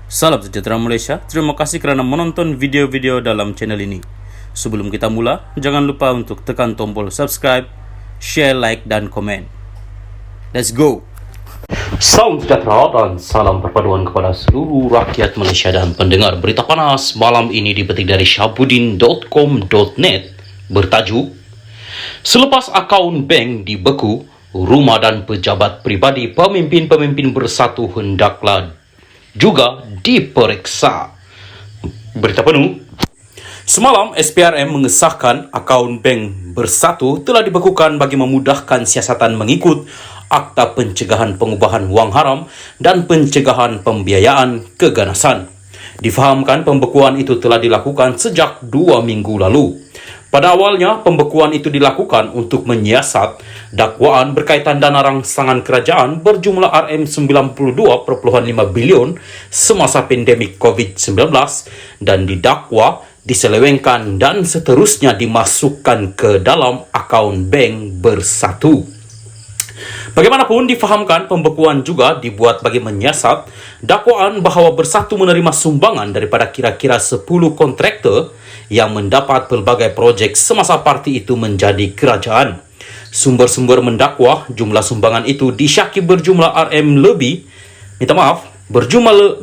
Salam sejahtera Malaysia, terima kasih kerana menonton video-video dalam channel ini. Sebelum kita mula, jangan lupa untuk tekan tombol subscribe, share, like dan komen. Let's go! Salam sejahtera dan salam perpaduan kepada seluruh rakyat Malaysia dan pendengar berita panas malam ini dipetik dari syabuddin.com.net bertajuk Selepas akaun bank dibeku, rumah dan pejabat pribadi pemimpin-pemimpin bersatu hendaklah juga diperiksa. Berita penuh. Semalam, SPRM mengesahkan akaun bank bersatu telah dibekukan bagi memudahkan siasatan mengikut Akta Pencegahan Pengubahan Wang Haram dan Pencegahan Pembiayaan Keganasan. Difahamkan pembekuan itu telah dilakukan sejak 2 minggu lalu. Pada awalnya, pembekuan itu dilakukan untuk menyiasat dakwaan berkaitan dana rangsangan kerajaan berjumlah RM92.5 bilion semasa pandemik COVID-19 dan didakwa, diselewengkan dan seterusnya dimasukkan ke dalam akaun bank bersatu. Bagaimanapun difahamkan pembekuan juga dibuat bagi menyiasat dakwaan bahawa bersatu menerima sumbangan daripada kira-kira 10 kontraktor yang mendapat pelbagai projek semasa parti itu menjadi kerajaan. Sumber-sumber mendakwa jumlah sumbangan itu disyaki berjumlah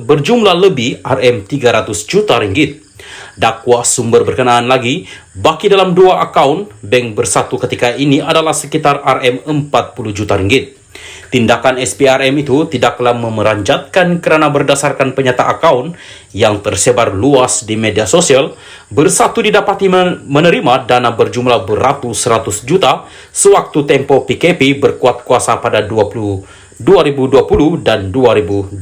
berjumlah lebih RM300 juta ringgit. Dakwa sumber berkenaan lagi, baki dalam 2 akaun bank bersatu ketika ini adalah sekitar RM40 juta ringgit. Tindakan SPRM itu tidaklah memeranjatkan kerana berdasarkan penyata akaun yang tersebar luas di media sosial, bersatu didapati menerima dana berjumlah beratus-ratus juta sewaktu tempoh PKP berkuat kuasa pada 2020 dan 2021.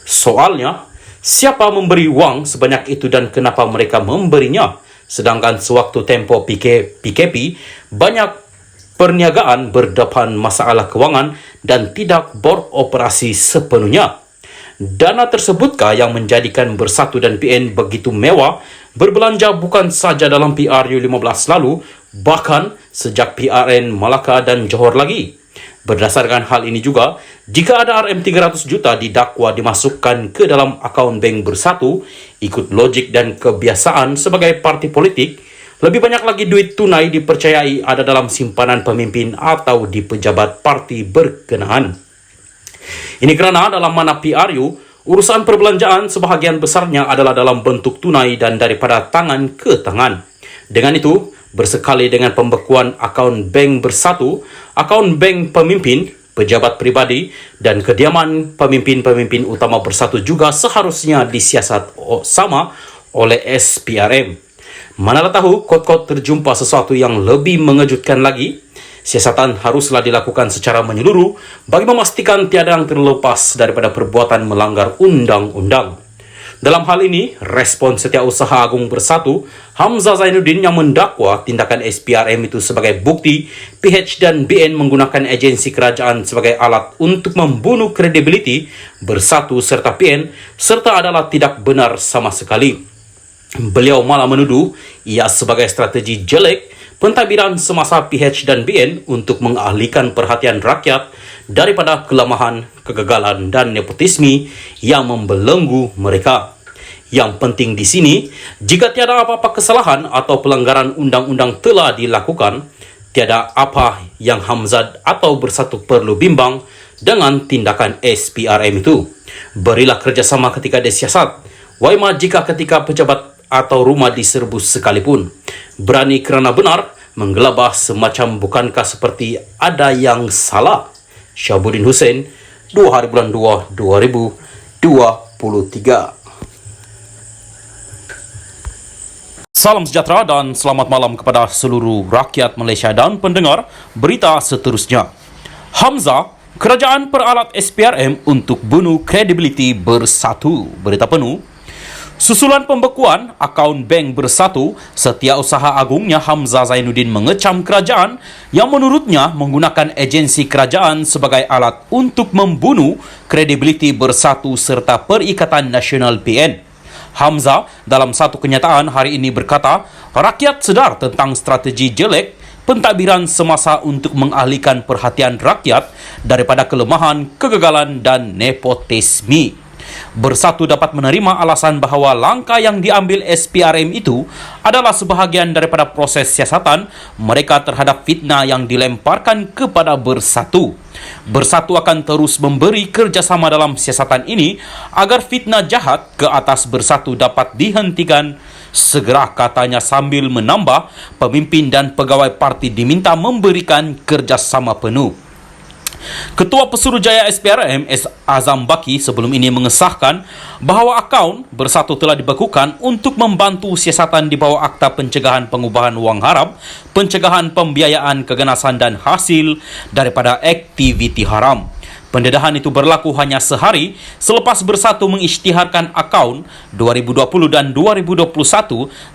Soalnya, siapa memberi wang sebanyak itu dan kenapa mereka memberinya? Sedangkan sewaktu tempoh PKP, banyak perniagaan berdepan masalah kewangan dan tidak beroperasi sepenuhnya. Dana tersebutkah yang menjadikan Bersatu dan PN begitu mewah berbelanja bukan saja dalam PRU 15 lalu, bahkan sejak PRN Melaka dan Johor lagi? Berdasarkan hal ini juga, jika ada RM300 juta didakwa dimasukkan ke dalam akaun bank Bersatu, ikut logik dan kebiasaan sebagai parti politik, lebih banyak lagi duit tunai dipercayai ada dalam simpanan pemimpin atau di pejabat parti berkenaan. Ini kerana dalam mana PRU, urusan perbelanjaan sebahagian besarnya adalah dalam bentuk tunai dan daripada tangan ke tangan. Dengan itu, bersekali dengan pembekuan akaun bank Bersatu, akaun bank pemimpin, pejabat pribadi dan kediaman pemimpin-pemimpin utama Bersatu juga seharusnya disiasat sama oleh SPRM. Manalah tahu kot-kot terjumpa sesuatu yang lebih mengejutkan lagi. Siasatan haruslah dilakukan secara menyeluruh bagi memastikan tiada yang terlepas daripada perbuatan melanggar undang-undang. Dalam hal ini, respon Setiausaha Agung Bersatu, Hamzah Zainuddin yang mendakwa tindakan SPRM itu sebagai bukti PH dan BN menggunakan agensi kerajaan sebagai alat untuk membunuh kredibiliti Bersatu serta PN serta adalah tidak benar sama sekali. Beliau malah menuduh ia sebagai strategi jelek pentadbiran semasa PH dan BN untuk mengalihkan perhatian rakyat daripada kelemahan, kegagalan dan nepotisme yang membelenggu mereka. Yang penting di sini, jika tiada apa-apa kesalahan atau pelanggaran undang-undang telah dilakukan, tiada apa yang Hamzah atau Bersatu perlu bimbang dengan tindakan SPRM itu. Berilah kerjasama ketika disiasat. Waima jika ketika pejabat atau rumah diserbu sekalipun. Berani kerana benar, menggelabah semacam bukankah seperti ada yang salah. Syabuddin Hussein, 2 hari bulan 2, 2023. Salam sejahtera dan selamat malam kepada seluruh rakyat Malaysia dan pendengar berita seterusnya. Hamzah, kerajaan peralat SPRM untuk bunuh kredibiliti Bersatu. Berita penuh. Susulan pembekuan akaun bank Bersatu, Setiausaha Agungnya Hamzah Zainuddin mengecam kerajaan yang menurutnya menggunakan agensi kerajaan sebagai alat untuk membunuh kredibiliti Bersatu serta Perikatan Nasional PN. Hamzah dalam satu kenyataan hari ini berkata, rakyat sedar tentang strategi jelek pentadbiran semasa untuk mengalihkan perhatian rakyat daripada kelemahan, kegagalan dan nepotisme. Bersatu dapat menerima alasan bahawa langkah yang diambil SPRM itu adalah sebahagian daripada proses siasatan mereka terhadap fitnah yang dilemparkan kepada Bersatu. Bersatu akan terus memberi kerjasama dalam siasatan ini agar fitnah jahat ke atas Bersatu dapat dihentikan segera, katanya, sambil menambah pemimpin dan pegawai parti diminta memberikan kerjasama penuh. Ketua Pesuruhjaya SPRM Azam Baki sebelum ini mengesahkan bahawa akaun Bersatu telah dibekukan untuk membantu siasatan di bawah Akta Pencegahan Pengubahan Wang Harap, pencegahan pembiayaan keganasan dan hasil daripada aktiviti haram. Pendedahan itu berlaku hanya sehari selepas Bersatu mengisytiharkan akaun 2020 dan 2021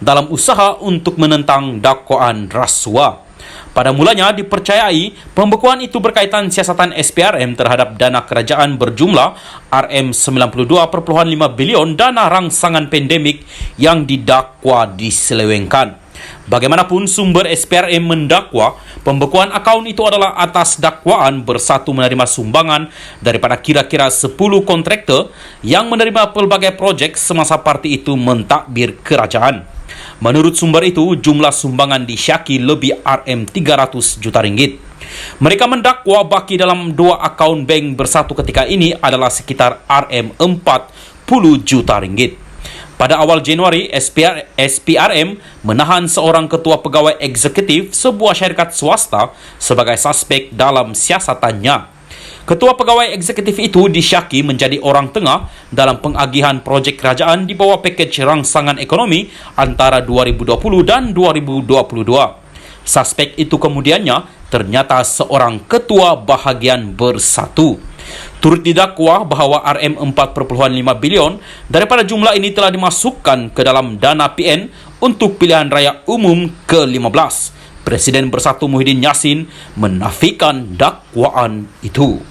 dalam usaha untuk menentang dakwaan rasuah. Pada mulanya dipercayai pembekuan itu berkaitan siasatan SPRM terhadap dana kerajaan berjumlah RM92.5 bilion dana rangsangan pandemik yang didakwa diselewengkan. Bagaimanapun, sumber SPRM mendakwa pembekuan akaun itu adalah atas dakwaan Bersatu menerima sumbangan daripada kira-kira 10 kontraktor yang menerima pelbagai projek semasa parti itu mentadbir kerajaan. Menurut sumber itu, jumlah sumbangan disyaki lebih RM300 juta ringgit. Mereka mendakwa baki dalam dua akaun bank Bersatu ketika ini adalah sekitar RM40 juta ringgit. Pada awal Januari, SPRM menahan seorang ketua pegawai eksekutif sebuah syarikat swasta sebagai suspek dalam siasatannya. Ketua pegawai eksekutif itu disyaki menjadi orang tengah dalam pengagihan projek kerajaan di bawah pakej rangsangan ekonomi antara 2020 dan 2022. Suspek itu kemudiannya ternyata seorang ketua bahagian Bersatu. Turut didakwa bahawa RM4.5 bilion daripada jumlah ini telah dimasukkan ke dalam dana PN untuk pilihan raya umum ke-15. Presiden Bersatu Muhyiddin Yassin menafikan dakwaan itu.